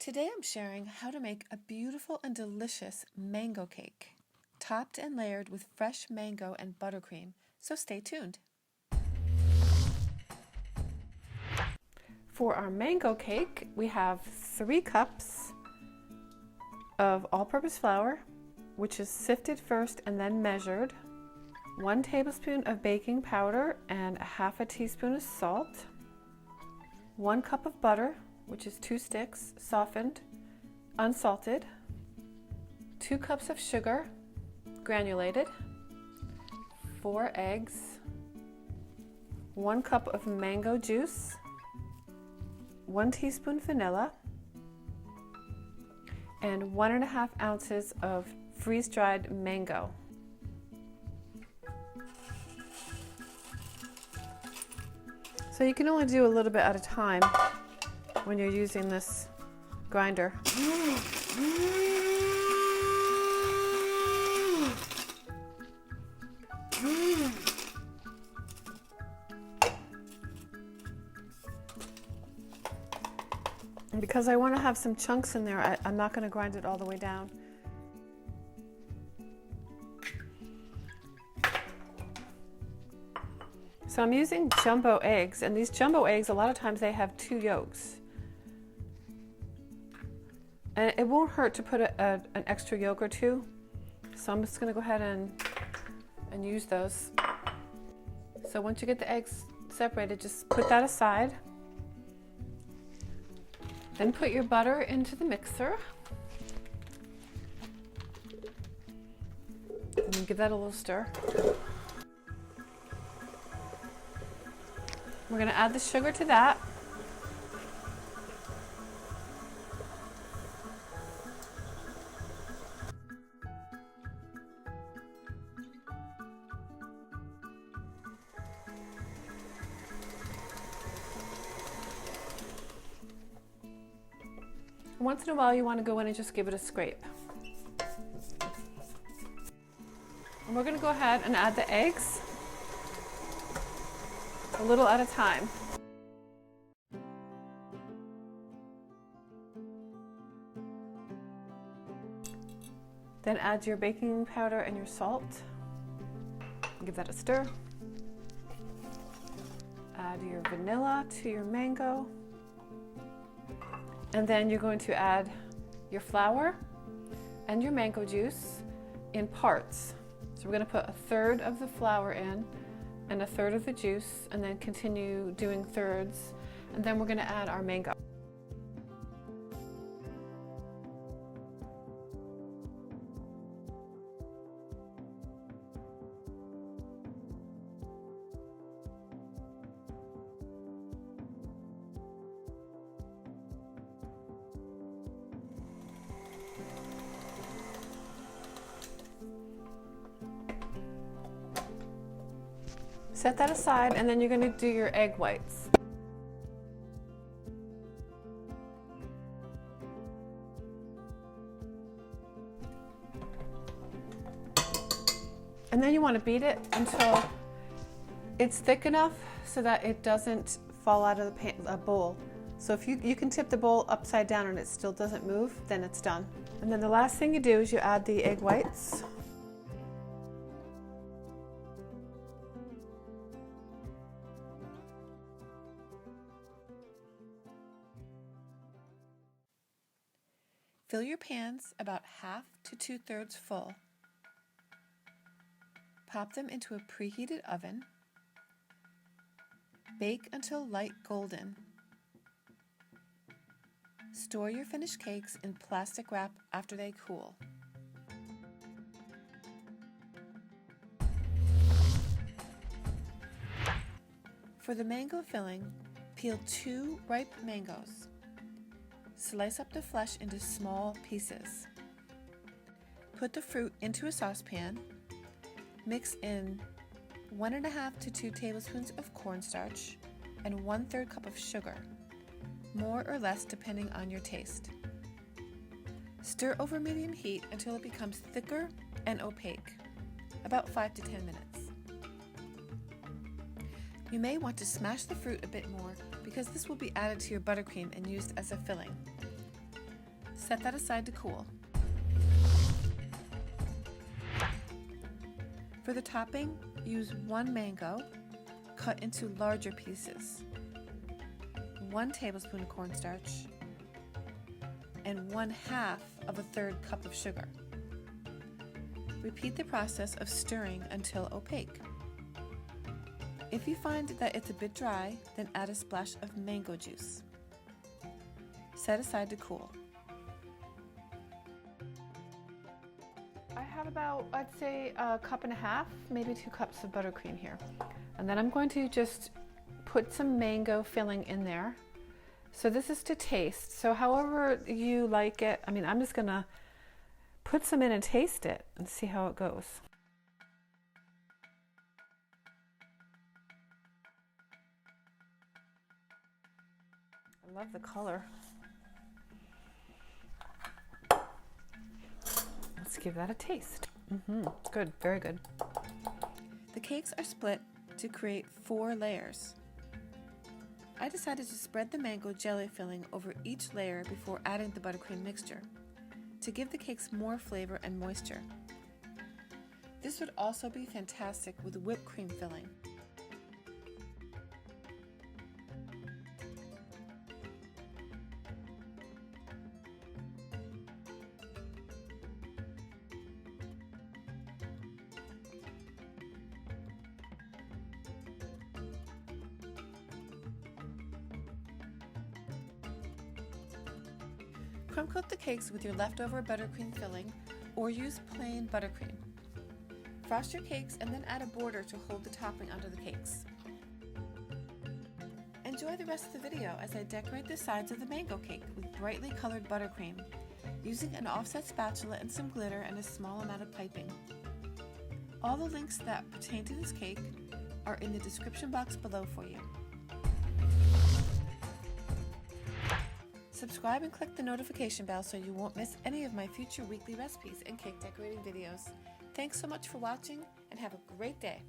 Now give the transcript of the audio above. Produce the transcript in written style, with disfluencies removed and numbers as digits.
Today I'm sharing how to make a beautiful and delicious mango cake, topped and layered with fresh mango and buttercream, so stay tuned. For our mango cake, we have 3 cups of all-purpose flour, which is sifted first and then measured, 1 tablespoon of baking powder and 1/2 teaspoon of salt, 1 cup of butter, which is 2 sticks, softened, unsalted, 2 cups of sugar, granulated, 4 eggs, 1 cup of mango juice, 1 teaspoon vanilla, and 1½ ounces of freeze-dried mango. So you can only do a little bit at a time when you're using this grinder. And because I want to have some chunks in there, I'm not going to grind it all the way down. So I'm using jumbo eggs, and these jumbo eggs, a lot of times they have 2 yolks. And it won't hurt to put an extra yolk or 2. So I'm just going to go ahead and use those. So once you get the eggs separated, just put that aside. Then put your butter into the mixer. And give that a little stir. We're going to add the sugar to that. Once in a while you want to go in and just give it a scrape. And we're going to go ahead and add the eggs, a little at a time. Then add your baking powder and your salt. Give that a stir. Add your vanilla to your mango. And then you're going to add your flour and your mango juice in parts. So we're going to put 1/3 of the flour in and 1/3 of the juice, and then continue doing thirds. And then we're going to add our mango. Set that aside, and then you're going to do your egg whites. And then you want to beat it until it's thick enough so that it doesn't fall out of the bowl. So if you can tip the bowl upside down and it still doesn't move, then it's done. And then the last thing you do is you add the egg whites. Fill your pans about 1/2 to 2/3 full. Pop them into a preheated oven. Bake until light golden. Store your finished cakes in plastic wrap after they cool. For the mango filling, peel 2 ripe mangoes. Slice up the flesh into small pieces. Put the fruit into a saucepan. Mix in 1½ to 2 tablespoons of cornstarch and 1/3 cup of sugar, more or less depending on your taste. Stir over medium heat until it becomes thicker and opaque, about 5 to 10 minutes. You may want to smash the fruit a bit more because this will be added to your buttercream and used as a filling. Set that aside to cool. For the topping, use 1 mango cut into larger pieces, 1 tablespoon cornstarch, and 1/2 of a 1/3 cup of sugar. Repeat the process of stirring until opaque. If you find that it's a bit dry, then add a splash of mango juice. Set aside to cool. I have about, I'd say, 1.5 cups, maybe 2 cups of buttercream here. And then I'm going to just put some mango filling in there. So this is to taste. So however you like it, I mean, I'm just gonna put some in and taste it and see how it goes. I love the color. Let's give that a taste. Good, very good. The cakes are split to create 4 layers. I decided to spread the mango jelly filling over each layer before adding the buttercream mixture to give the cakes more flavor and moisture. This would also be fantastic with whipped cream filling. Crumb coat the cakes with your leftover buttercream filling or use plain buttercream. Frost your cakes and then add a border to hold the topping onto the cakes. Enjoy the rest of the video as I decorate the sides of the mango cake with brightly colored buttercream, using an offset spatula and some glitter and a small amount of piping. All the links that pertain to this cake are in the description box below for you. Subscribe and click the notification bell so you won't miss any of my future weekly recipes and cake decorating videos. Thanks so much for watching and have a great day.